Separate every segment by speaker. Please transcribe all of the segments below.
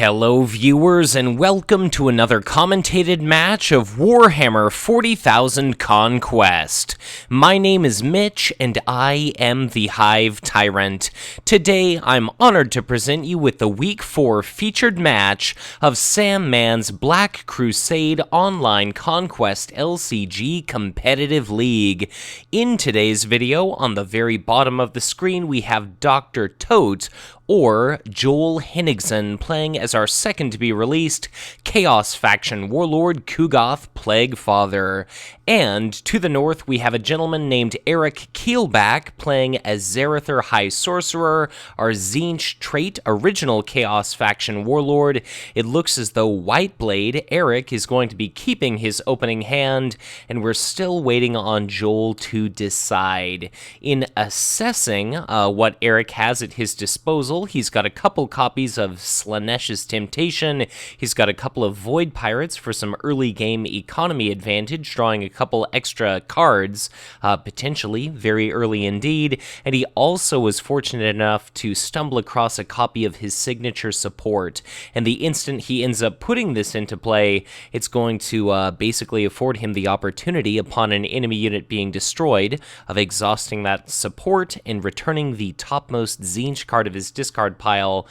Speaker 1: Hello viewers and welcome to another commentated match of Warhammer 40,000 Conquest. My name is Mitch and I am the Hive Tyrant. Today I'm honored to present you with the Week 4 featured match of Sam Mann's Black Crusade Online Conquest LCG Competitive League. In today's video, on the very bottom of the screen, we have Dr. Tote, or Joel Henigson, playing as our second to be released Chaos faction Warlord Ku'gath Plaguefather. And to the north, we have a gentleman named Eric Keilback playing as Zarathur High Sorcerer, our Tzeentch trait original Chaos faction Warlord. It looks as though Whiteblade, Eric, is going to be keeping his opening hand, and we're still waiting on Joel to decide. In assessing what Eric has at his disposal, he's got a couple copies of Slaanesh Temptation, he's got a couple of Void Pirates for some early game economy advantage, drawing a couple extra cards, potentially very early indeed, and he also was fortunate enough to stumble across a copy of his signature support, and the instant he ends up putting this into play, it's going to basically afford him the opportunity, upon an enemy unit being destroyed, of exhausting that support and returning the topmost Tzeentch card of his discard pile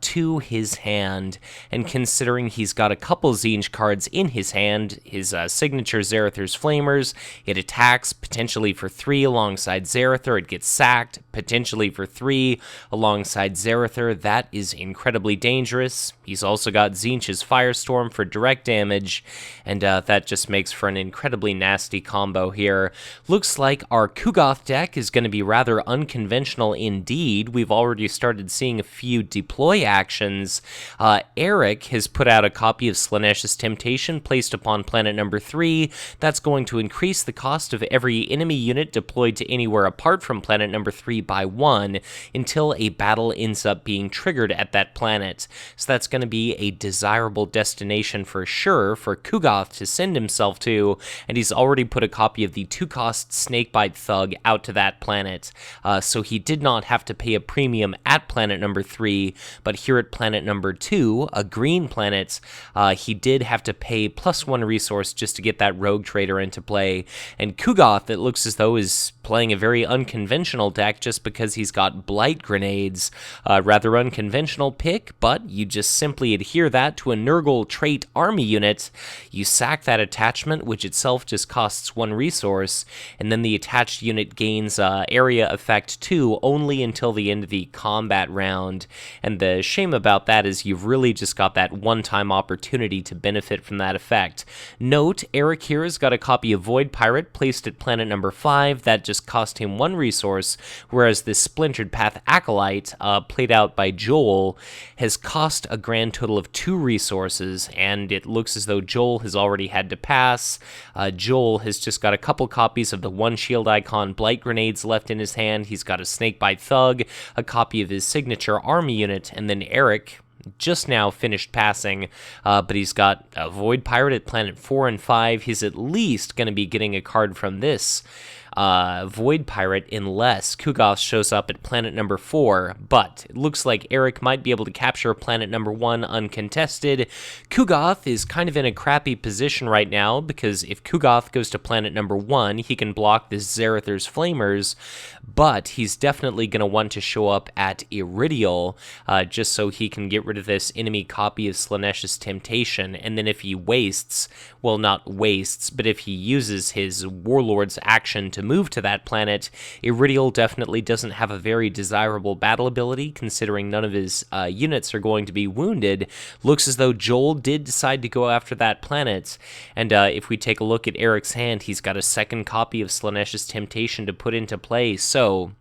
Speaker 1: to his hand. And considering he's got a couple Tzeentch cards in his hand, his signature Zarathur's Flamers, it attacks potentially for 3 alongside Zarathur, it gets sacked potentially for 3 alongside Zarathur. That is incredibly dangerous. He's also got Tzeentch's Firestorm for direct damage, and that just makes for an incredibly nasty combo here. Looks like our Ku'gath deck is going to be rather unconventional indeed. We've already started seeing a few deploy actions. Eric has put out a copy of Slaanesh's Temptation placed upon planet number 3. That's going to increase the cost of every enemy unit deployed to anywhere apart from planet number 3 by 1 until a battle ends up being triggered at that planet. So that's going to be a desirable destination for sure for Ku'gath to send himself to, and he's already put a copy of the 2-cost Snakebite Thug out to that planet. So he did not have to pay a premium at planet number 3, but here at planet number 2, a green planet, he did have to pay +1 resource just to get that rogue trader into play. And Ku'gath, it looks as though, is playing a very unconventional deck just because he's got Blight Grenades. Rather unconventional pick, but you just simply adhere that to a Nurgle trait army unit. You sack that attachment, which itself just costs 1 resource, and then the attached unit gains area effect 2 only until the end of the combat round. And the shame about that is you've really just got that one-time opportunity to benefit from that effect. Note, Eric here has got a copy of Void Pirate placed at planet number 5. That just cost him 1 resource, whereas this Splintered Path Acolyte, played out by Joel, has cost a grand total of 2 resources, and it looks as though Joel has already had to pass. Joel has just got a couple copies of the 1 shield icon Blight Grenades left in his hand. He's got a Snakebite Thug, a copy of his signature army unit, and then Eric just now finished passing, but he's got a Void Pirate at planet 4 and 5. He's at least going to be getting a card from this Void Pirate unless Ku'gath shows up at planet number 4, but it looks like Eric might be able to capture planet number 1 uncontested. Ku'gath is kind of in a crappy position right now, because if Ku'gath goes to planet number 1, he can block this Zarathur's Flamers, but he's definitely going to want to show up at Iridial, just so he can get rid of this enemy copy of Slaanesh's Temptation, and then if he wastes, well, not wastes, but if he uses his Warlord's action to move to that planet, Iridial definitely doesn't have a very desirable battle ability, considering none of his units are going to be wounded. Looks as though Joel did decide to go after that planet, and if we take a look at Eric's hand, he's got a second copy of Slaanesh's Temptation to put into play, so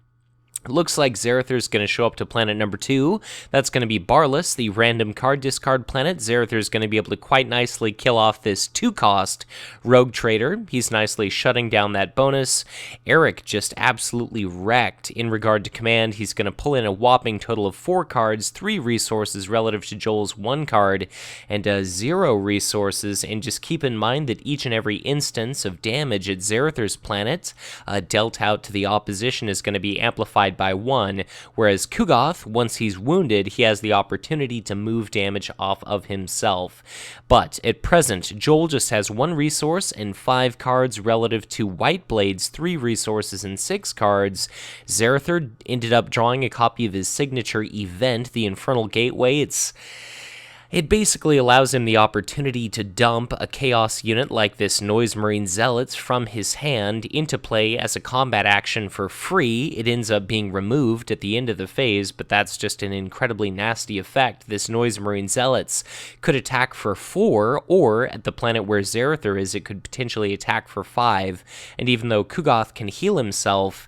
Speaker 1: it looks like Zarathur's going to show up to planet number 2. That's going to be Boundless, the random card discard planet. Zarathur's going to be able to quite nicely kill off this 2-cost rogue trader. He's nicely shutting down that bonus. Eric just absolutely wrecked in regard to command. He's going to pull in a whopping total of 4 cards, 3 resources relative to Joel's 1 card, and 0 resources. And just keep in mind that each and every instance of damage at Zarathur's planet dealt out to the opposition is going to be amplified by 1, whereas Ku'gath, once he's wounded, he has the opportunity to move damage off of himself. But at present, Joel just has 1 resource and 5 cards relative to Whiteblade's 3 resources and 6 cards. Zarathur ended up drawing a copy of his signature event, the Infernal Gateway. It basically allows him the opportunity to dump a Chaos unit like this Noise Marine Zealots from his hand into play as a combat action for free. It ends up being removed at the end of the phase, but that's just an incredibly nasty effect. This Noise Marine Zealots could attack for 4, or at the planet where Zarathur is, it could potentially attack for 5. And even though Ku'gath can heal himself,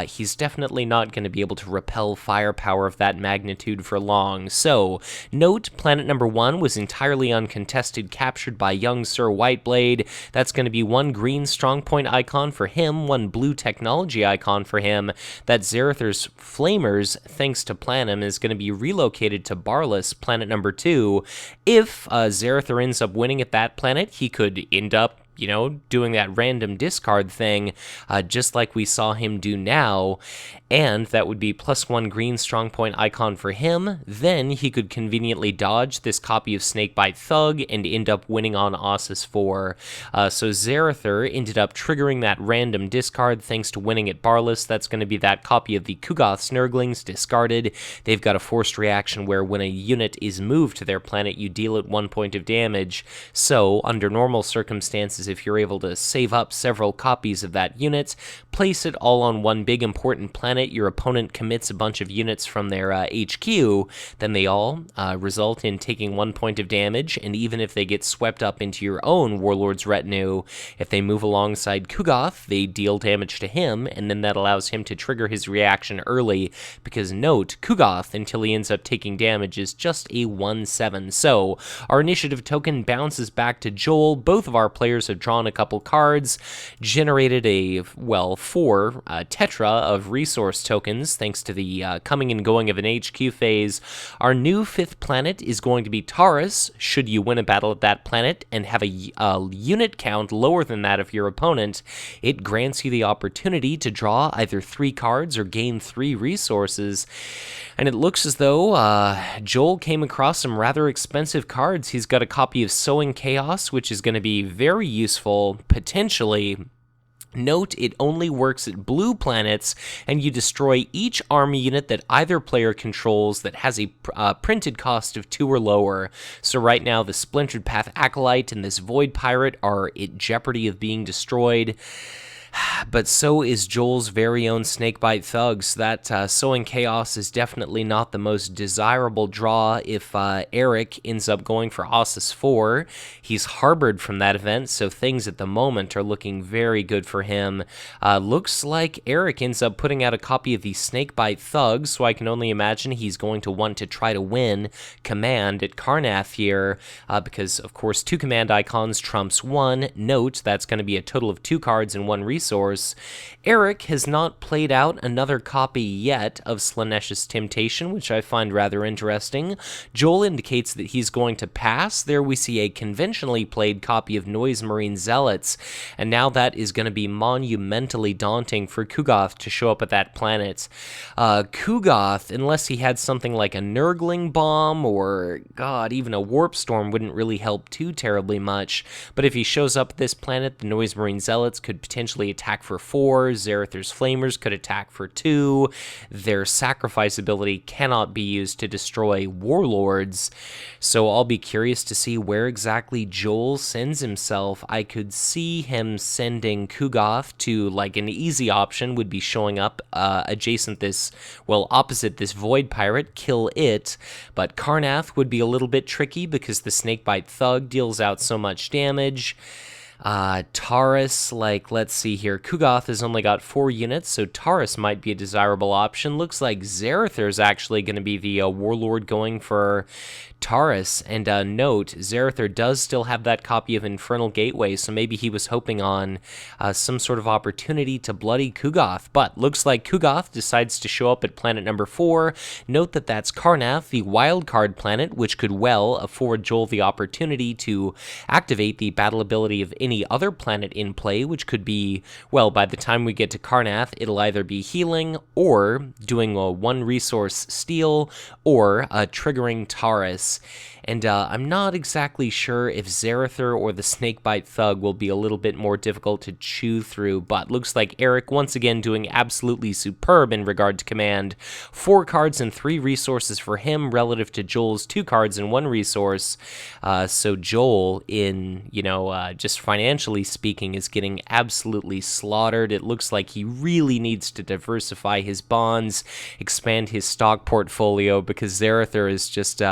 Speaker 1: he's definitely not going to be able to repel firepower of that magnitude for long. So, note, planet number 1 was entirely uncontested, captured by young Sir Whiteblade. That's going to be 1 green strongpoint icon for him, 1 blue technology icon for him. That Zarathur's Flamers, thanks to Planum, is going to be relocated to Boundless, planet number 2. If Zarathur ends up winning at that planet, he could end up doing that random discard thing, just like we saw him do now, and that would be +1 green strongpoint icon for him. Then he could conveniently dodge this copy of Snakebite Thug and end up winning on Ossus 4. So Zarathur ended up triggering that random discard thanks to winning at Barless. That's going to be that copy of the Ku'gath Snurglings discarded. They've got a forced reaction where when a unit is moved to their planet, you deal it 1 point of damage. So, under normal circumstances, if you're able to save up several copies of that unit, place it all on 1 big important planet, your opponent commits a bunch of units from their HQ, then they all result in taking 1 point of damage, and even if they get swept up into your own Warlord's retinue, if they move alongside Ku'gath, they deal damage to him, and then that allows him to trigger his reaction early, because note, Ku'gath, until he ends up taking damage, is just a 1/7. So, our initiative token bounces back to Joel. Both of our players have drawn a couple cards, generated 4 tetra of resource tokens thanks to the coming and going of an HQ phase. Our new 5th planet is going to be Taurus. Should you win a battle at that planet and have a unit count lower than that of your opponent, it grants you the opportunity to draw either 3 cards or gain 3 resources. And it looks as though Joel came across some rather expensive cards. He's got a copy of Sowing Chaos, which is going to be very useful, potentially. Note, it only works at blue planets, and you destroy each army unit that either player controls that has a printed cost of 2 or lower. So right now, the Splintered Path Acolyte and this Void Pirate are at jeopardy of being destroyed. But so is Joel's very own Snakebite Thugs. That Sowing Chaos is definitely not the most desirable draw if Eric ends up going for Ossus 4. He's harbored from that event, so things at the moment are looking very good for him. Looks like Eric ends up putting out a copy of the Snakebite Thugs, so I can only imagine he's going to want to try to win command at Karnath here, because, of course, 2 command icons trumps 1. Note, that's going to be a total of 2 cards and 1 resource. Eric has not played out another copy yet of Slaanesh's Temptation, which I find rather interesting. Joel indicates that he's going to pass. There we see a conventionally played copy of Noise Marine Zealots, and now that is going to be monumentally daunting for Ku'gath to show up at that planet. Ku'gath, unless he had something like a Nurgling Bomb or, God, even a Warp Storm wouldn't really help too terribly much, but if he shows up at this planet, the Noise Marine Zealots could potentially attack for 4, Zarathur's Flamers could attack for 2, their sacrifice ability cannot be used to destroy warlords, so I'll be curious to see where exactly Joel sends himself. I could see him sending Ku'gath to, like, an easy option would be showing up opposite this Void Pirate, kill it, but Karnath would be a little bit tricky because the Snakebite Thug deals out so much damage. Taurus, let's see here. Ku'gath has only got 4 units, so Taurus might be a desirable option. Looks like Zarathur's actually going to be the warlord going for Taurus, and note, Zarathur does still have that copy of Infernal Gateway, so maybe he was hoping on some sort of opportunity to bloody Ku'gath, but looks like Ku'gath decides to show up at planet number 4. Note that that's Karnath, the wildcard planet, which could well afford Joel the opportunity to activate the battle ability of any other planet in play, which could be, well, by the time we get to Karrnath, it'll either be healing, or doing a 1-resource steal, or triggering Taurus. And I'm not exactly sure if Zarathur or the Snakebite Thug will be a little bit more difficult to chew through, but looks like Eric once again doing absolutely superb in regard to command. 4 cards and 3 resources for him relative to Joel's 2 cards and 1 resource. So Joel, in, just financially speaking, is getting absolutely slaughtered. It looks like he really needs to diversify his bonds, expand his stock portfolio, because Zarathur is just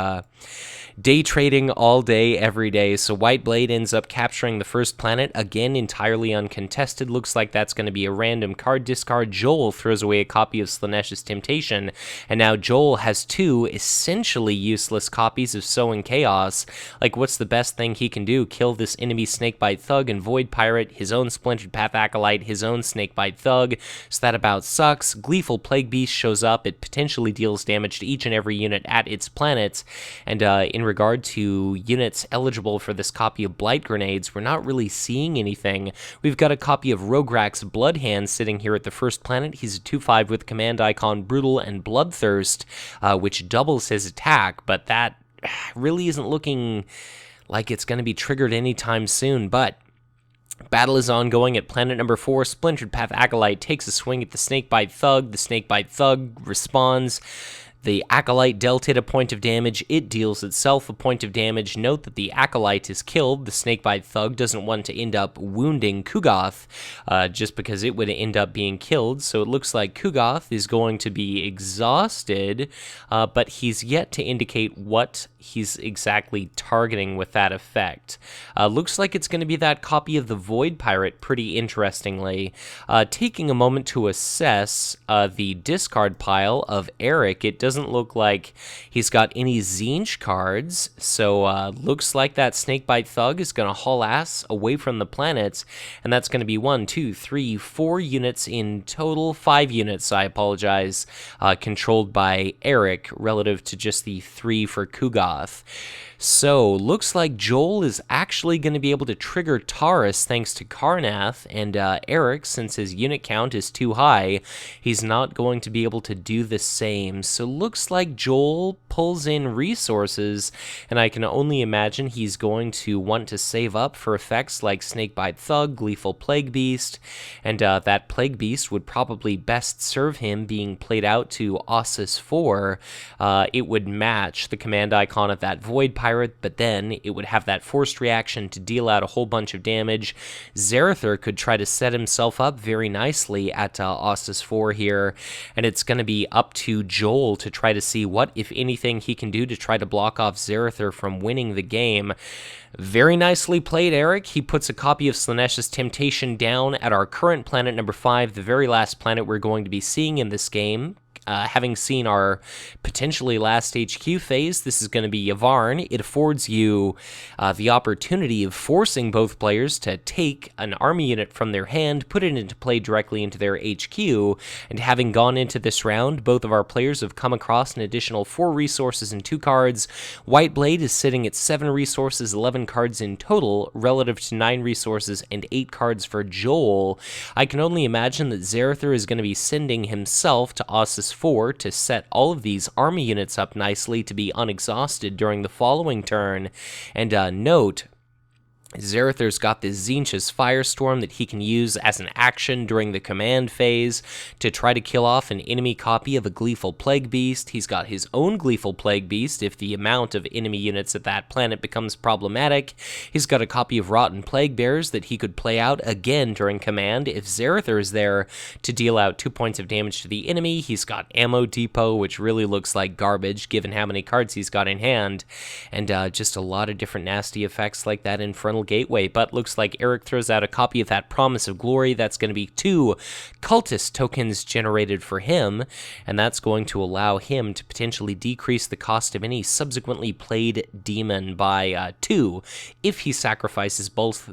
Speaker 1: day trading all day, every day. So White Blade ends up capturing the first planet, again entirely uncontested. Looks like that's going to be a random card discard. Joel throws away a copy of Slaanesh Temptation, and now Joel has 2 essentially useless copies of Sowing Chaos. Like, what's the best thing he can do? Kill this enemy Snakebite Thug and Void Pirate, his own Splintered Path Acolyte, his own Snakebite Thug. So that about sucks. Gleeful Plague Beast shows up. It potentially deals damage to each and every unit at its planets, and in regard to units eligible for this copy of Blight Grenades, we're not really seeing anything. We've got a copy of Rograk's Bloodhand sitting here at the first planet. He's a 2/5 with command icon Brutal and Bloodthirst, which doubles his attack, but that really isn't looking like it's going to be triggered anytime soon. But battle is ongoing at planet number 4. Splintered Path Acolyte takes a swing at the Snakebite Thug. The Snakebite Thug responds. The Acolyte dealt it a point of damage. It deals itself a point of damage. Note that the Acolyte is killed. The Snakebite Thug doesn't want to end up wounding Ku'gath, just because it would end up being killed. So it looks like Ku'gath is going to be exhausted, but he's yet to indicate what he's exactly targeting with that effect. Looks like it's going to be that copy of the Void Pirate, pretty interestingly. Taking a moment to assess the discard pile of Eric, it doesn't look like he's got any Tzeentch cards, so looks like that Snakebite Thug is going to haul ass away from the planets, and that's going to be 1, 2, 3, 4 units in total, 5 units, I apologize, controlled by Eric, relative to just the 3 for Ku'gath. So, looks like Joel is actually going to be able to trigger Taurus thanks to Karrnath, and Eric, since his unit count is too high, he's not going to be able to do the same. So, looks like Joel pulls in resources, and I can only imagine he's going to want to save up for effects like Snakebite Thug, Gleeful Plague Beast, and that Plague Beast would probably best serve him being played out to Ossus 4. It would match the command icon of that Void Pirate, but then it would have that forced reaction to deal out a whole bunch of damage. Zarathur could try to set himself up very nicely at Ossus 4 here, and it's going to be up to Joel to try to see what, if anything, he can do to try to block off Zarathur from winning the game. Very nicely played, Eric. He puts a copy of Slaanesh's Temptation down at our current planet number 5, the very last planet we're going to be seeing in this game. Having seen our potentially last HQ phase, this is going to be Yavvarn. It affords you the opportunity of forcing both players to take an army unit from their hand, put it into play directly into their HQ, and having gone into this round, both of our players have come across an additional 4 resources and 2 cards. White Blade is sitting at 7 resources, 11 cards in total, relative to 9 resources and 8 cards for Joel. I can only imagine that Zarathur is going to be sending himself to Ossus 4 to set all of these army units up nicely to be unexhausted during the following turn. And note, Zarathur's got this Tzeentch's Firestorm that he can use as an action during the command phase to try to kill off an enemy copy of a Gleeful Plague Beast. He's got his own Gleeful Plague Beast if the amount of enemy units at that planet becomes problematic. He's got a copy of Rotten Plague Bears that he could play out again during command if Zarathur is there to deal out 2 points of damage to the enemy. He's got Ammo Depot, which really looks like garbage given how many cards he's got in hand, and just a lot of different nasty effects like that Infernal Gateway. But looks like Eric throws out a copy of that Promise of Glory. That's going to be 2 cultist tokens generated for him, and that's going to allow him to potentially decrease the cost of any subsequently played demon by 2 if he sacrifices both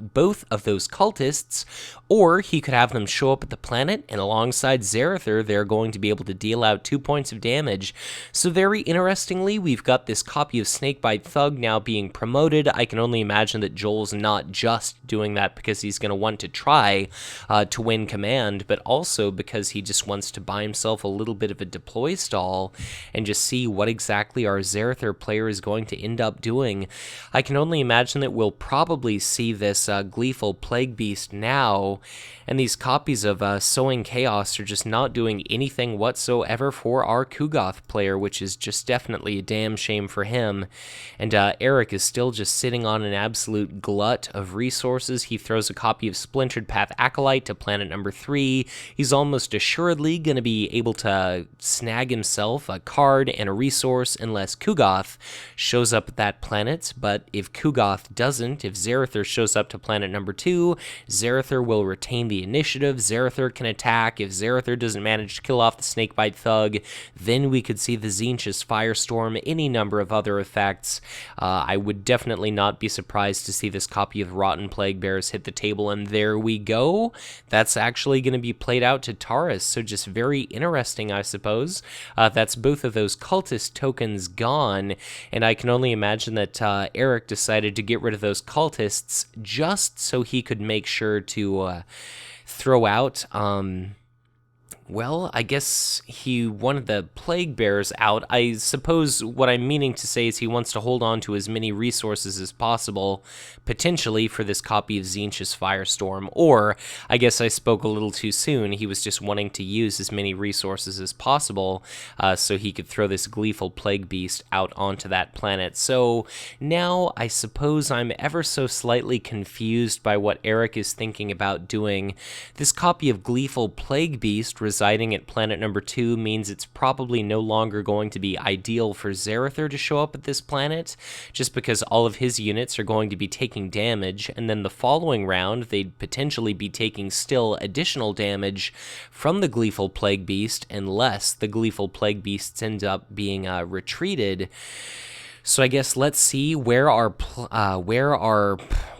Speaker 1: of those cultists, or he could have them show up at the planet, and alongside Zarathur they're going to be able to deal out 2 points of damage. So very interestingly, we've got this copy of Snakebite Thug now being promoted. I can only imagine that Joel's not just doing that because he's going to want to try to win command, but also because he just wants to buy himself a little bit of a deploy stall and just see what exactly our Zarathur player is going to end up doing. I can only imagine that we'll probably see this Gleeful Plague Beast now, and these copies of Sowing Chaos are just not doing anything whatsoever for our Ku'gath player, which is just definitely a damn shame for him. And Eric is still just sitting on an absolute glut of resources. He throws a copy of Splintered Path Acolyte to planet number 3. He's almost assuredly going to be able to snag himself a card and a resource unless Ku'gath shows up at that planet. But if Ku'gath doesn't, if Zarathur shows up to planet number 2, Zarathur will retain the initiative. Zarathur can attack. If Zarathur doesn't manage to kill off the Snakebite Thug, then we could see the Tzeentch's Firestorm, any number of other effects. I would definitely not be surprised to see this copy of Rotten Plague Bears hit the table, and there we go. That's actually going to be played out to Taurus, so just very interesting, I suppose. That's both of those cultist tokens gone, and I can only imagine that Eric decided to get rid of those cultists just so he could make sure to throw out, well, I guess he wanted the Plague Bears out. I suppose what I'm meaning to say is he wants to hold on to as many resources as possible, potentially for this copy of Tzeentch's Firestorm. Or, I guess I spoke a little too soon, he was just wanting to use as many resources as possible so he could throw this Gleeful Plague Beast out onto that planet. So, now I suppose I'm ever so slightly confused by what Eric is thinking about doing. This copy of Gleeful Plague Beast residing at planet number 2 means it's probably no longer going to be ideal for Zarathur to show up at this planet, just because all of his units are going to be taking damage, and then the following round they'd potentially be taking still additional damage from the Gleeful Plague Beast, unless the Gleeful Plague Beasts end up being retreated. So I guess let's see where our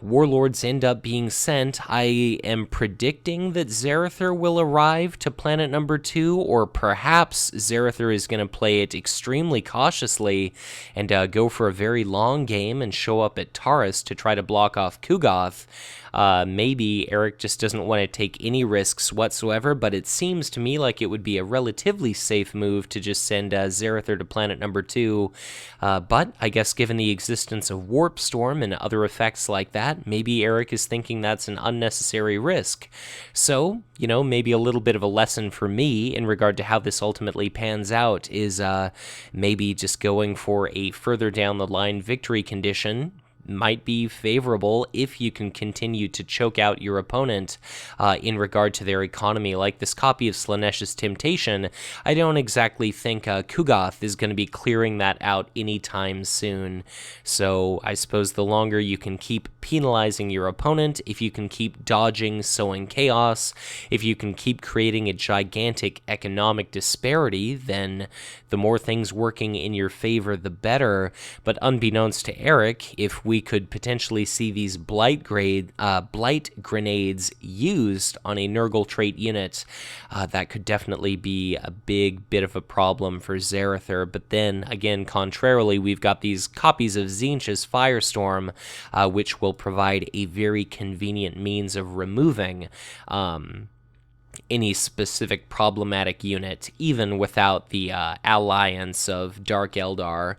Speaker 1: warlords end up being sent. I am predicting that Zarathur will arrive to planet number 2, or perhaps Zarathur is going to play it extremely cautiously and go for a very long game and show up at Taurus to try to block off Ku'gath. Maybe Eric just doesn't want to take any risks whatsoever, but it seems to me like it would be a relatively safe move to just send Zarathur to planet number 2. But I guess given the existence of Warp Storm and other effects like that, maybe Eric is thinking that's an unnecessary risk. So, you know, maybe a little bit of a lesson for me in regard to how this ultimately pans out is maybe just going for a further down the line victory condition might be favorable if you can continue to choke out your opponent in regard to their economy. Like this copy of Slaaneish's Temptation, I don't exactly think Ku'gath is going to be clearing that out anytime soon. So I suppose the longer you can keep penalizing your opponent, if you can keep dodging Sowing Chaos, if you can keep creating a gigantic economic disparity, then the more things working in your favor, the better. But unbeknownst to Eric, if we could potentially see these blight grenades used on a Nurgle trait unit, that could definitely be a big bit of a problem for Zarathur. But then, again, contrarily, we've got these copies of Tzeentch's Firestorm, which will provide a very convenient means of removing any specific problematic unit, even without the alliance of Dark Eldar.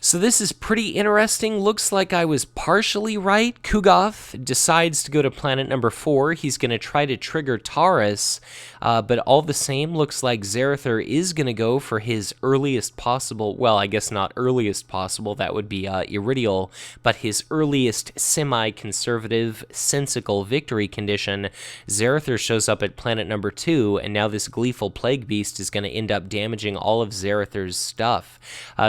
Speaker 1: So this is pretty interesting. Looks like I was partially right. Ku'gath decides to go to planet number 4. He's going to try to trigger Taurus, but all the same, looks like Zarathur is going to go for his earliest possible, well, I guess not earliest possible, that would be Iridial, but his earliest semi-conservative, sensical victory condition. Zarathur shows up at planet number 2, and now this Gleeful Plague Beast is going to end up damaging all of Zarathur's stuff.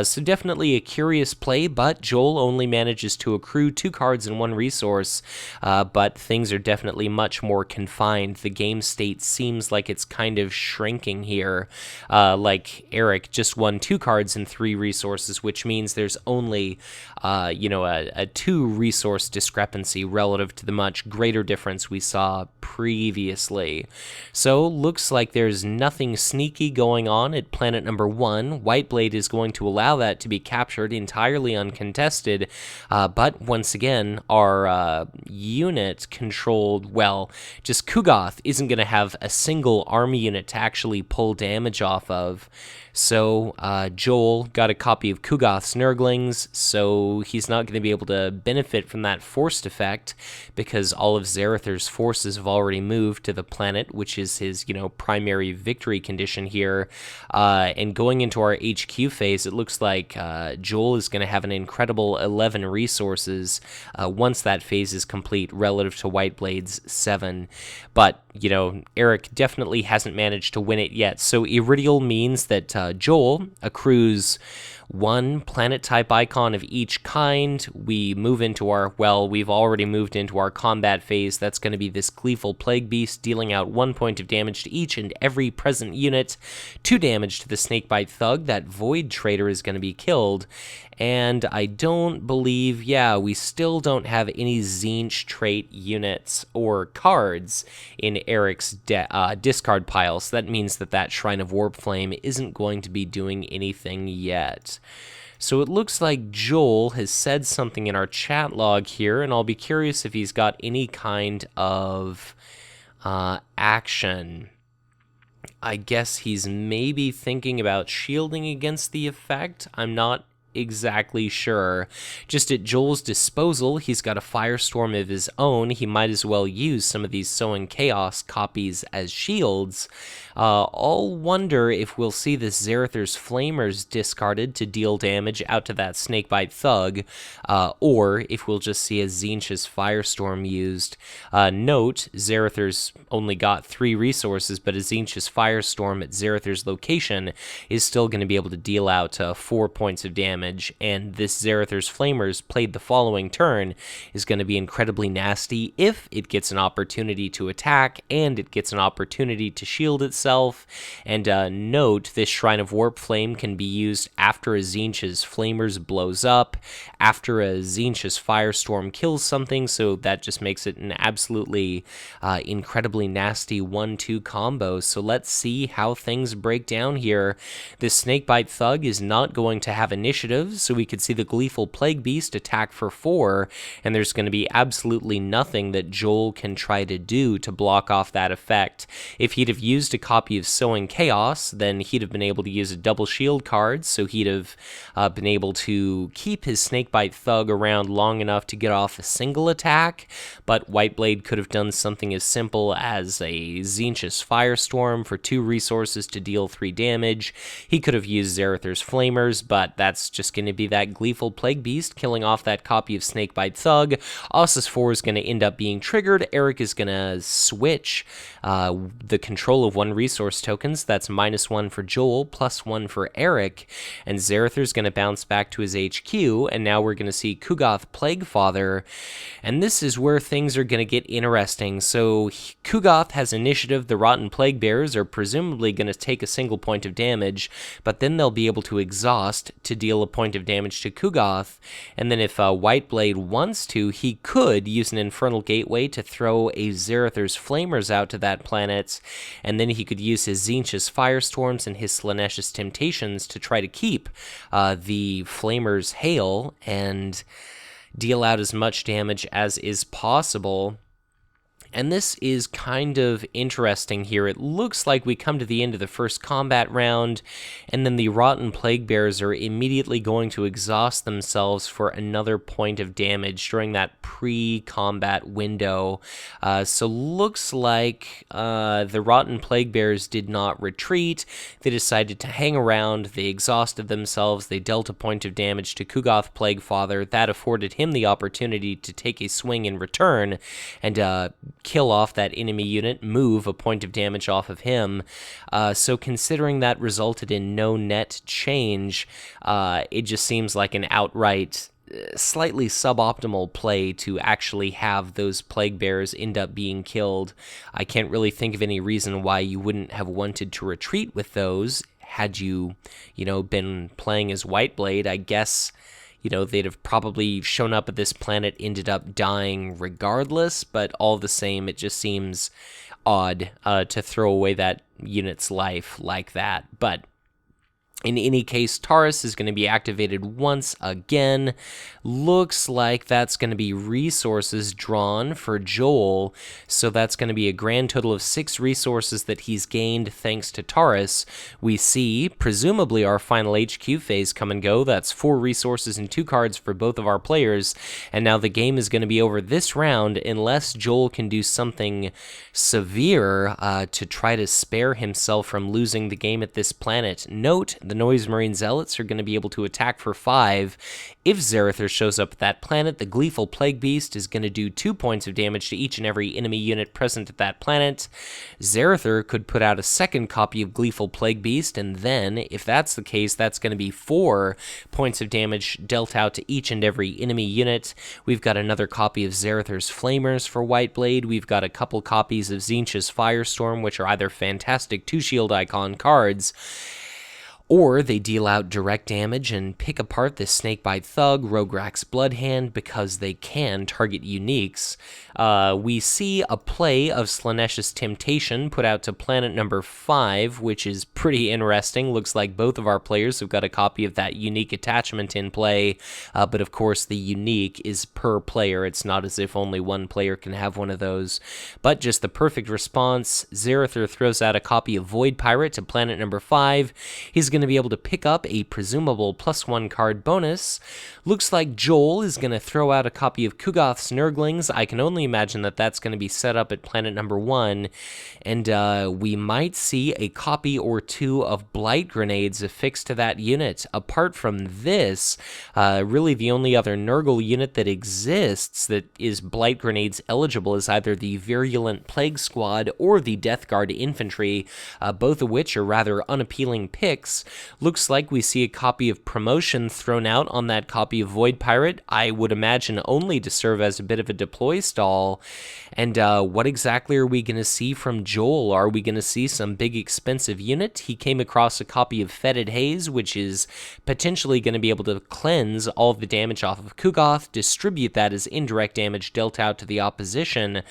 Speaker 1: So definitely a curious play, but Joel only manages to accrue 2 cards and 1 resource, but things are definitely much more confined. The game state seems like it's kind of shrinking here. Like Eric just won 2 cards and 3 resources, which means there's only a 2 resource discrepancy relative to the much greater difference we saw previously. So looks like there's nothing sneaky going on at planet number 1. Whiteblade is going to allow that to be captured entirely uncontested, but once again, our unit controlled, well, just Ku'gath isn't going to have a single army unit to actually pull damage off of. So Joel got a copy of Ku'gath's Nurglings, so he's not going to be able to benefit from that forced effect because all of Zarathur's forces have already moved to the planet, which is his, primary victory condition here. And going into our HQ phase, it looks like Joel is going to have an incredible 11 resources once that phase is complete relative to Whiteblade's 7. But, Eric definitely hasn't managed to win it yet. So Iridial means that Joel accrues 1 planet type icon of each kind. We move into we've already moved into our combat phase. That's going to be this Gleeful Plague Beast, dealing out 1 point of damage to each and every present unit, 2 damage to the Snakebite Thug. That Void Trader is going to be killed. And I don't believe, we still don't have any Tzeentch trait units or cards in Eric's discard pile, so that means that Shrine of Warpflame isn't going to be doing anything yet. So it looks like Joel has said something in our chat log here, and I'll be curious if he's got any kind of action. I guess he's maybe thinking about shielding against the effect. I'm not exactly sure. Just at Joel's disposal, he's got a Firestorm of his own. He might as well use some of these Sowing Chaos copies as shields. I'll wonder if we'll see this Zarathur's Flamers discarded to deal damage out to that Snakebite Thug, or if we'll just see a Tzeentch's Firestorm used. Note, Zarathur's only got 3 resources, but a Tzeentch's Firestorm at Zarathur's location is still going to be able to deal out 4 points of damage, and this Zarathur's Flamers played the following turn is going to be incredibly nasty if it gets an opportunity to attack, and it gets an opportunity to shield itself. And note, this Shrine of Warpflame can be used after a Tzeentch's Flamers blows up, after a Tzeentch's Firestorm kills something, so that just makes it an absolutely incredibly nasty 1-2 combo. So let's see how things break down here. This Snakebite Thug is not going to have initiative, so we could see the Gleeful Plague Beast attack for 4, and there's going to be absolutely nothing that Joel can try to do to block off that effect. If he'd have used a copy of Sowing Chaos, then he'd have been able to use a double shield card, so he'd have been able to keep his Snakebite Thug around long enough to get off a single attack, but Whiteblade could have done something as simple as a Tzeentch's Firestorm for 2 resources to deal 3 damage. He could have used Zarathur's Flamers, but that's just going to be that Gleeful Plague Beast killing off that copy of Snakebite Thug. Ossus 4 is going to end up being triggered. Eric is going to switch the control of 1 resource tokens. That's -1 for Joel, +1 for Eric, and Zarathur's going to bounce back to his HQ, and now we're going to see Ku'gath Plaguefather, and this is where things are going to get interesting. So Ku'gath has initiative. The Rotten Plague Bearers are presumably going to take a single point of damage, but then they'll be able to exhaust to deal a point of damage to Ku'gath, and then if Whiteblade wants to, he could use an Infernal Gateway to throw a Zarathur's Flamers out to that planet, and then he could use his Tzeentch's Firestorms and his Slaaneish's Temptations to try to keep the Flamers hail and deal out as much damage as is possible. And this is kind of interesting here. It looks like we come to the end of the first combat round, and then the Rotten Plague Bearers are immediately going to exhaust themselves for another point of damage during that pre-combat window. So looks like the Rotten Plague Bearers did not retreat. They decided to hang around. They exhausted themselves. They dealt a point of damage to Ku'gath Plaguefather. That afforded him the opportunity to take a swing in return and kill off that enemy unit, move a point of damage off of him. So considering that resulted in no net change, it just seems like an outright slightly suboptimal play to actually have those Plague Bearers end up being killed. I can't really think of any reason why you wouldn't have wanted to retreat with those had you, been playing as Whiteblade. I guess they'd have probably shown up at this planet, ended up dying regardless, but all the same, it just seems odd to throw away that unit's life like that. But In any case, Taurus is going to be activated once again. Looks like that's going to be resources drawn for Joel, so that's going to be a grand total of 6 resources that he's gained thanks to Taurus. We see, presumably, our final HQ phase come and go. That's 4 resources and 2 cards for both of our players, and now the game is going to be over this round unless Joel can do something severe to try to spare himself from losing the game at this planet. Note, the Noise Marine Zealots are going to be able to attack for 5. If Zarathur shows up at that planet, the Gleeful Plague Beast is going to do 2 points of damage to each and every enemy unit present at that planet. Zarathur could put out a second copy of Gleeful Plague Beast, and then, if that's the case, that's going to be 4 points of damage dealt out to each and every enemy unit. We've got another copy of Zarathur's Flamers for Whiteblade. We've got a couple copies of Tzeentch's Firestorm, which are either fantastic 2-shield icon cards, or they deal out direct damage and pick apart this Snakebite Thug, Rograk's Bloodhand, because they can target uniques. We see a play of Slaaneash's Temptation put out to planet number 5, which is pretty interesting. Looks like both of our players have got a copy of that unique attachment in play, but of course the unique is per player. It's not as if only one player can have one of those, but just the perfect response. Zarathur throws out a copy of Void Pirate to planet number 5. He's going to be able to pick up a presumable +1 card bonus. Looks like Joel is going to throw out a copy of Ku'gath's Nurglings. I can only imagine that that's going to be set up at planet number 1, and we might see a copy or 2 of Blight Grenades affixed to that unit. Apart from this, really the only other Nurgle unit that exists that is Blight Grenades eligible is either the Virulent Plague Squad or the Death Guard Infantry, both of which are rather unappealing picks. Looks like we see a copy of Promotion thrown out on that copy of Void Pirate, I would imagine only to serve as a bit of a deploy stall. And what exactly are we going to see from Joel? Are we going to see some big expensive unit? He came across a copy of Fetid Haze, which is potentially going to be able to cleanse all the damage off of Ku'gath, distribute that as indirect damage dealt out to the opposition.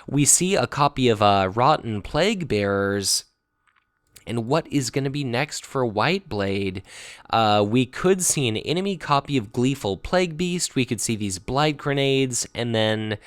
Speaker 1: We see a copy of Rotten Plague Bearers. And what is going to be next for Whiteblade? We could see an enemy copy of Gleeful Plague Beast. We could see these Blight Grenades. And then,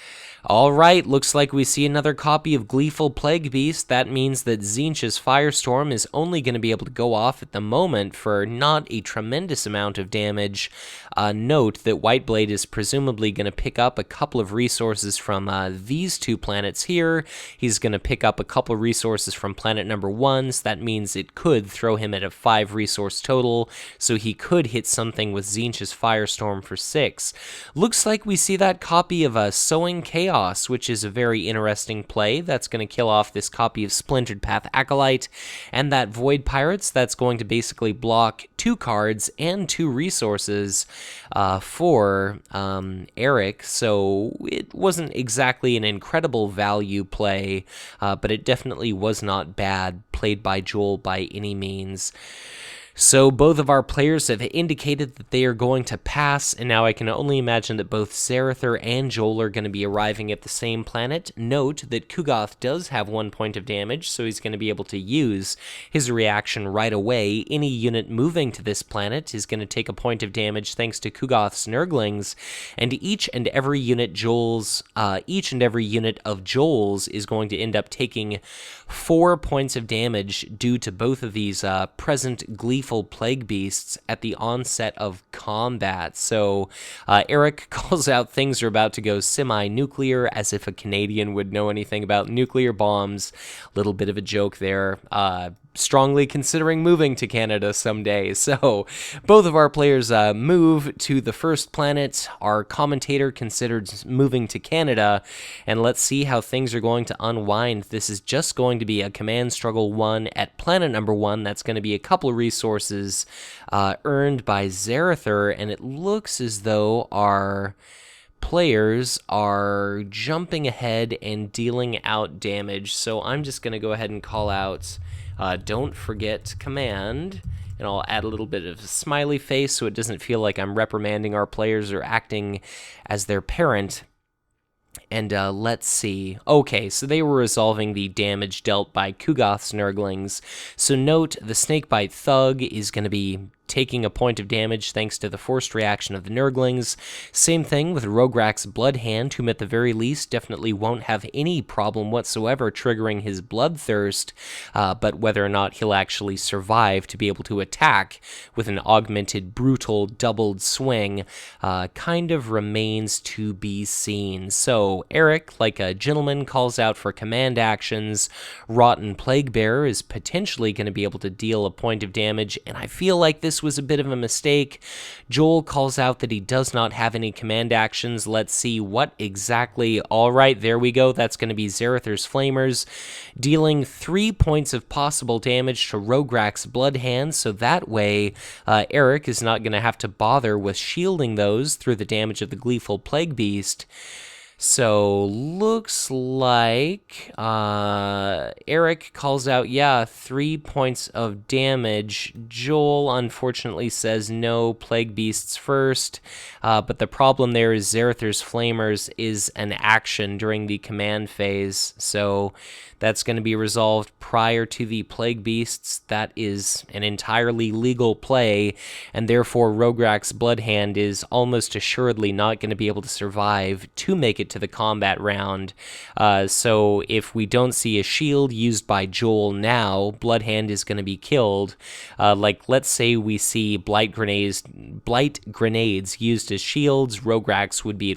Speaker 1: all right, looks like we see another copy of Gleeful Plague Beast. That means that Tzeentch's Firestorm is only going to be able to go off at the moment for not a tremendous amount of damage. Note that Whiteblade is presumably going to pick up a couple of resources from these 2 planets here. He's going to pick up a couple of resources from planet number 1, so that means it could throw him at a 5 resource total, so he could hit something with Tzeentch's Firestorm for 6. Looks like we see that copy of Sowing Chaos, which is a very interesting play. That's going to kill off this copy of Splintered Path Acolyte, and that Void Pirates, that's going to basically block 2 cards and 2 resources for Eric, so it wasn't exactly an incredible value play, but it definitely was not bad played by Joel by any means. So both of our players have indicated that they are going to pass, and now I can only imagine that both Zarathur and Joel are going to be arriving at the same planet. Note that Ku'gath does have 1 point of damage, so he's going to be able to use his reaction right away. Any unit moving to this planet is going to take a point of damage thanks to Ku'gath's Nurglings, and each and every unit of Joel's is going to end up taking 4 points of damage due to both of these present Gleeful Plague Beasts at the onset of combat. So Eric calls out things are about to go semi-nuclear, as if a Canadian would know anything about nuclear bombs. Little bit of a joke there. Strongly considering moving to Canada someday. So both of our players move to the first planet. Our commentator considered moving to Canada, and let's see how things are going to unwind. This is just going to be a command struggle 1 at planet number 1. That's going to be a couple of resources earned by Zarathur, and it looks as though our players are jumping ahead and dealing out damage. So I'm just going to go ahead and call out don't forget command, and I'll add a little bit of a smiley face so it doesn't feel like I'm reprimanding our players or acting as their parent. And let's see. Okay, so they were resolving the damage dealt by Ku'gath's Nurglings. So note, the Snakebite Thug is going to be taking a point of damage thanks to the forced reaction of the Nurglings. Same thing with Rograk's Bloodhand, whom at the very least definitely won't have any problem whatsoever triggering his Bloodthirst, but whether or not he'll actually survive to be able to attack with an augmented, brutal, doubled swing kind of remains to be seen. So Eric, like a gentleman, calls out for command actions. Rotten Plaguebearer is potentially going to be able to deal a point of damage, and I feel like this was a bit of a mistake. Joel calls out that he does not have any command actions. Let's see what exactly. All right, there we go. That's going to be Zarathur's Flamers, dealing 3 points of possible damage to Rograk's Bloodhand, so that way Eric is not going to have to bother with shielding those through the damage of the Gleeful Plague Beast. So, looks like Eric calls out, 3 points of damage. Joel, unfortunately, says no, Plague Beasts first. But the problem there is Zarathur's Flamers is an action during the command phase. So, that's going to be resolved prior to the Plague Beasts. That is an entirely legal play, and therefore Rograk's Bloodhand is almost assuredly not going to be able to survive to make it to the combat round. So if we don't see a shield used by Joel now, Bloodhand is going to be killed. Like, let's say we see Blight grenades used as shields. Rograk's would be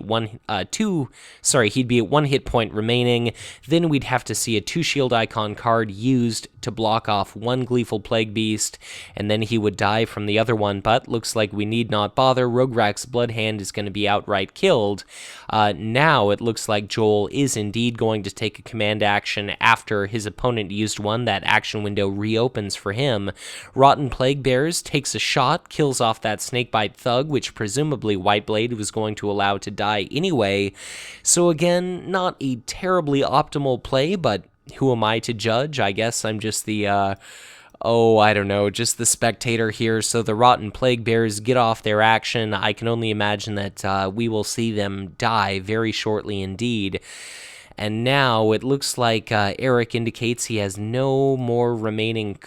Speaker 1: at he'd be at 1 hit point remaining. Then we'd have to see a 2 shield icon card used to block off 1 Gleeful Plague Beast, and then he would die from the other one, but looks like we need not bother. Rograk's Bloodhand is going to be outright killed. Now it looks like Joel is indeed going to take a command action after his opponent used one. That action window reopens for him. Rotten Plaguebearers takes a shot, kills off that Snakebite Thug, which presumably Whiteblade was going to allow to die anyway. So again, not a terribly optimal play, but who am I to judge? I guess I'm just the, just the spectator here. So the Rotten Plaguebearers get off their action. I can only imagine that we will see them die very shortly indeed. And now it looks like Eric indicates he has no more remaining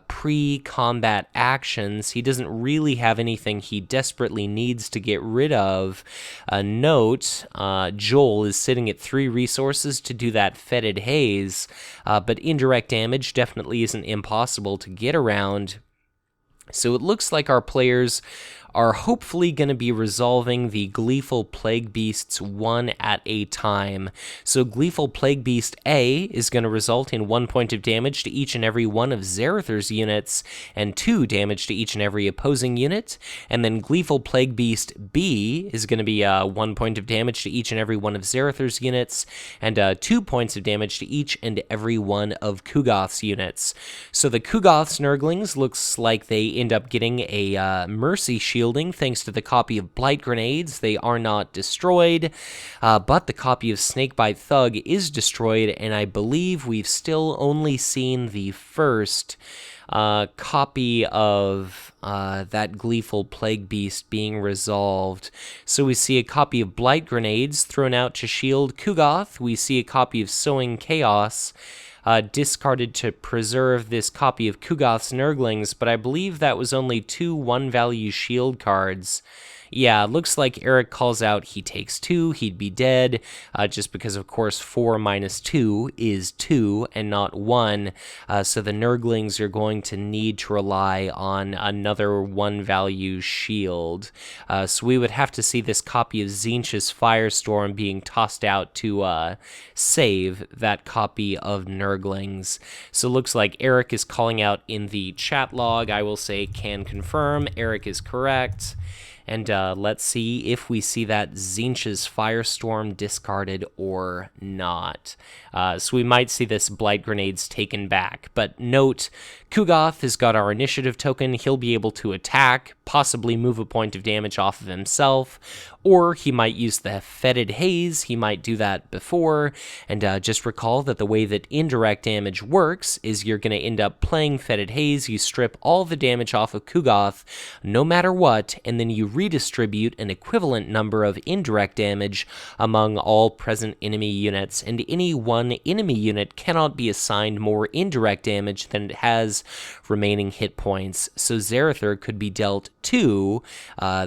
Speaker 1: pre-combat actions. He doesn't really have anything he desperately needs to get rid of. Note, Joel is sitting at 3 resources to do that Fetid Haze, but indirect damage definitely isn't impossible to get around. So it looks like our players are hopefully going to be resolving the Gleeful Plague Beasts one at a time. So Gleeful Plague Beast A is going to result in 1 point of damage to each and every one of Zarathur's units, and 2 damage to each and every opposing unit. And then Gleeful Plague Beast B is going to be 1 point of damage to each and every one of Zarathur's units, and 2 points of damage to each and every one of Ku'gath's units. So the Ku'gath's Nurglings looks like they end up getting a Mercy Shield thanks to the copy of Blight Grenades. They are not destroyed, but the copy of Snakebite Thug is destroyed, and I believe we've still only seen the first copy of that Gleeful Plague Beast being resolved. So we see a copy of Blight Grenades thrown out to shield Ku'gath. We see a copy of Sowing Chaos discarded to preserve this copy of Ku'gath's Nurglings, but I believe that was only 2 1-value shield cards. Yeah, looks like Eric calls out he takes 2, he'd be dead, just because, of course, 4 minus 2 is 2 and not 1, so the Nurglings are going to need to rely on another 1-value shield. So we would have to see this copy of Tzeentch's Firestorm being tossed out to save that copy of Nurglings. So it looks like Eric is calling out in the chat log. I will say can confirm. Eric is correct. And let's see if we see that Tzeentch's Firestorm discarded or not. So we might see this Blight Grenades taken back. But note, Ku'gath has got our initiative token. He'll be able to attack, possibly move a point of damage off of himself, or he might use the Fetid Haze. He might do that before, and just recall that the way that indirect damage works is you're going to end up playing Fetid Haze, you strip all the damage off of Ku'gath, no matter what, and then you redistribute an equivalent number of indirect damage among all present enemy units, and any one enemy unit cannot be assigned more indirect damage than it has remaining hit points. So Zarathur could be dealt 2,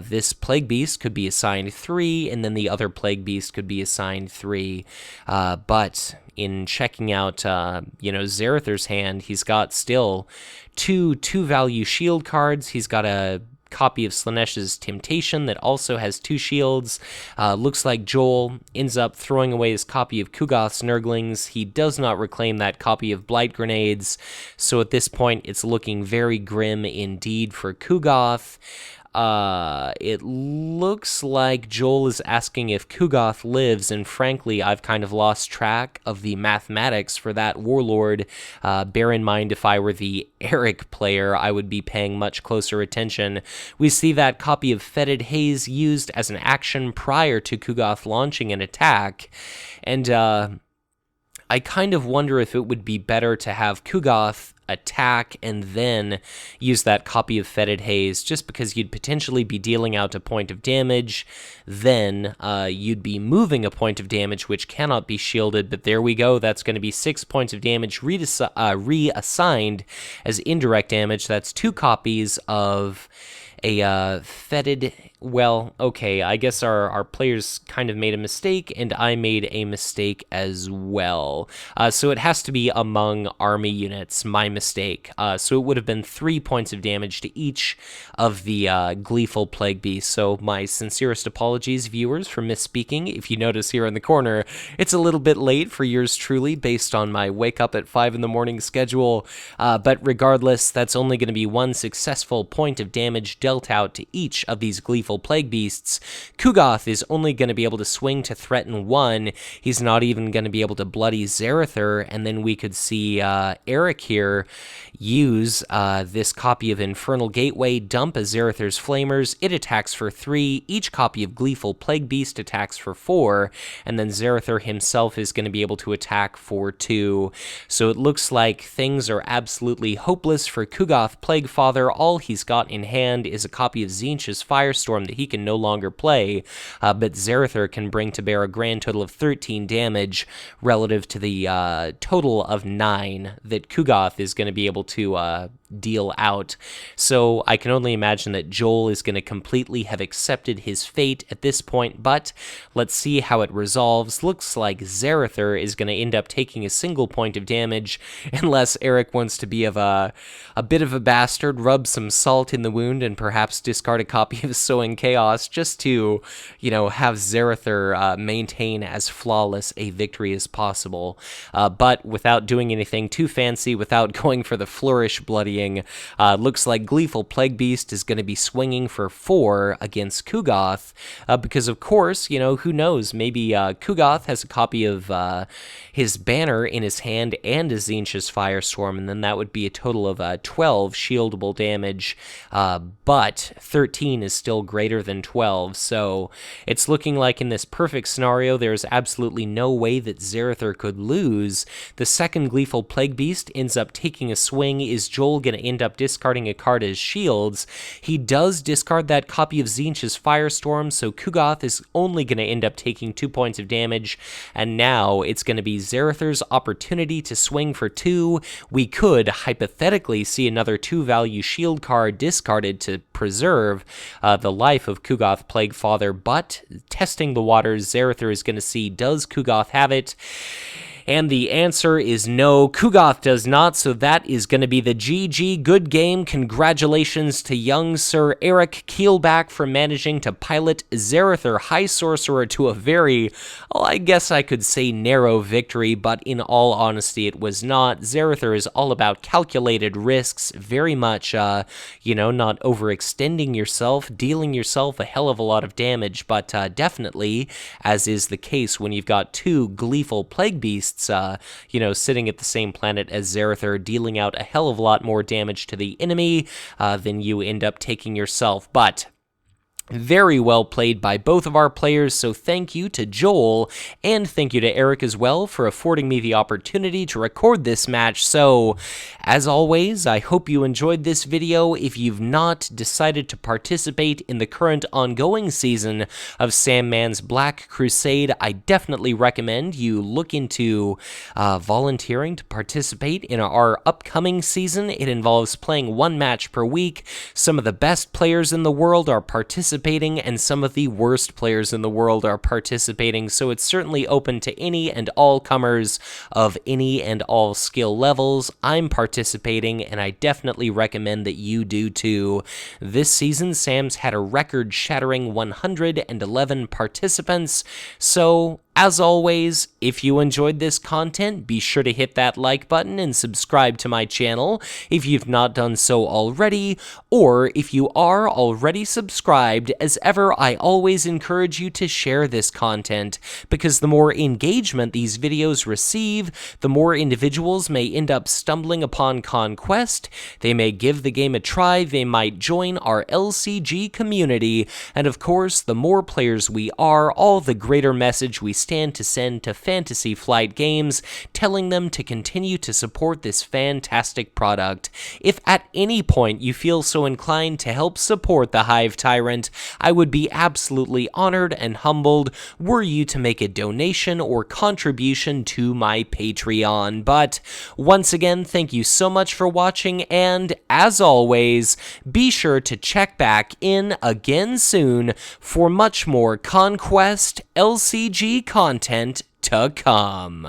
Speaker 1: this Plague Beast could be assigned 3, and then the other Plague Beast could be assigned 3, but in checking out, Zarathur's hand, he's got still 2-value shield cards. He's got a copy of Slaaneish's Temptation that also has 2 shields. Looks like Joel ends up throwing away his copy of Ku'gath's Nurglings. He does not reclaim that copy of Blight Grenades, so at this point it's looking very grim indeed for Ku'gath. It looks like Joel is asking if Ku'gath lives, and frankly, I've kind of lost track of the mathematics for that Warlord. Bear in mind, if I were the Eric player, I would be paying much closer attention. We see that copy of Fetid Haze used as an action prior to Ku'gath launching an attack, and I kind of wonder if it would be better to have Ku'gath attack and then use that copy of Fetid Haze, just because you'd potentially be dealing out a point of damage, then you'd be moving a point of damage which cannot be shielded, but there we go, that's going to be 6 points of damage reassigned as indirect damage. That's 2 copies of a Fetid. Well, okay, I guess our players kind of made a mistake, and I made a mistake as well. So it has to be among army units, my mistake. So it would have been 3 points of damage to each of the Gleeful Plague Beasts. So my sincerest apologies, viewers, for misspeaking. If you notice here in the corner, it's a little bit late for yours truly, based on my wake up at 5 in the morning schedule. But regardless, that's only going to be 1 successful point of damage dealt out to each of these Gleeful Plague Beasts. Ku'gath is only going to be able to swing to threaten 1. He's not even going to be able to bloody Zarathur, and then we could see Eric here use this copy of Infernal Gateway, dump a Zarathur's Flamers. It attacks for 3. Each copy of Gleeful Plague Beast attacks for 4, and then Zarathur himself is going to be able to attack for 2. So it looks like things are absolutely hopeless for Ku'gath Plaguefather. All he's got in hand is a copy of Tzeentch's Firestorm that he can no longer play, but Zarathur can bring to bear a grand total of 13 damage relative to the total of 9 that Ku'gath is going to be able to deal out. So I can only imagine that Joel is going to completely have accepted his fate at this point, but let's see how it resolves. Looks like Zarathur is going to end up taking a single point of damage, unless Eric wants to be of a bit of a bastard, rub some salt in the wound, and perhaps discard a copy of Sowing Chaos just to, have Zarathur maintain as flawless a victory as possible. But without doing anything too fancy, without going for the flourish bloody, looks like Gleeful Plague Beast is going to be swinging for 4 against Ku'gath, because of course, who knows, maybe Ku'gath has a copy of his banner in his hand and a Tzeentch's Firestorm, and then that would be a total of 12 shieldable damage, but 13 is still greater than 12, so it's looking like in this perfect scenario, there's absolutely no way that Zarathur could lose. The second Gleeful Plague Beast ends up taking a swing. Is Joel going to end up discarding a card as shields? He does discard that copy of Tzeentch's Firestorm, so Ku'gath is only going to end up taking 2 points of damage, and now it's going to be Zarathur's opportunity to swing for 2. We could hypothetically see another 2-value shield card discarded to preserve the life of Ku'gath Plaguefather, but testing the waters, Zarathur is going to see, does Ku'gath have it? And the answer is no, Ku'gath does not, so that is going to be the GG. Good game. Congratulations to young Sir Eric Keilback for managing to pilot Zarathur High Sorcerer to a very, well, I guess I could say narrow victory, but in all honesty, it was not. Zarathur is all about calculated risks, very much, not overextending yourself, dealing yourself a hell of a lot of damage, but definitely, as is the case when you've got 2 Gleeful Plague Beasts ghosts, sitting at the same planet as Zarathur, dealing out a hell of a lot more damage to the enemy than you end up taking yourself. But very well played by both of our players, so thank you to Joel, and thank you to Eric as well for affording me the opportunity to record this match. So, as always, I hope you enjoyed this video. If you've not decided to participate in the current ongoing season of Sandman's Black Crusade, I definitely recommend you look into volunteering to participate in our upcoming season. It involves playing one match per week. Some of the best players in the world are participating, and some of the worst players in the world are participating, so it's certainly open to any and all comers of any and all skill levels. I'm participating, and I definitely recommend that you do too. This season, Sam's had a record-shattering 111 participants, so as always, if you enjoyed this content, be sure to hit that like button and subscribe to my channel if you've not done so already, or if you are already subscribed, as ever, I always encourage you to share this content, because the more engagement these videos receive, the more individuals may end up stumbling upon Conquest, they may give the game a try, they might join our LCG community, and of course, the more players we are, all the greater message we stand to send to Fantasy Flight Games, telling them to continue to support this fantastic product. If at any point you feel so inclined to help support the Hive Tyrant, I would be absolutely honored and humbled were you to make a donation or contribution to my Patreon. But once again, thank you so much for watching, and as always, be sure to check back in again soon for much more Conquest LCG content to come.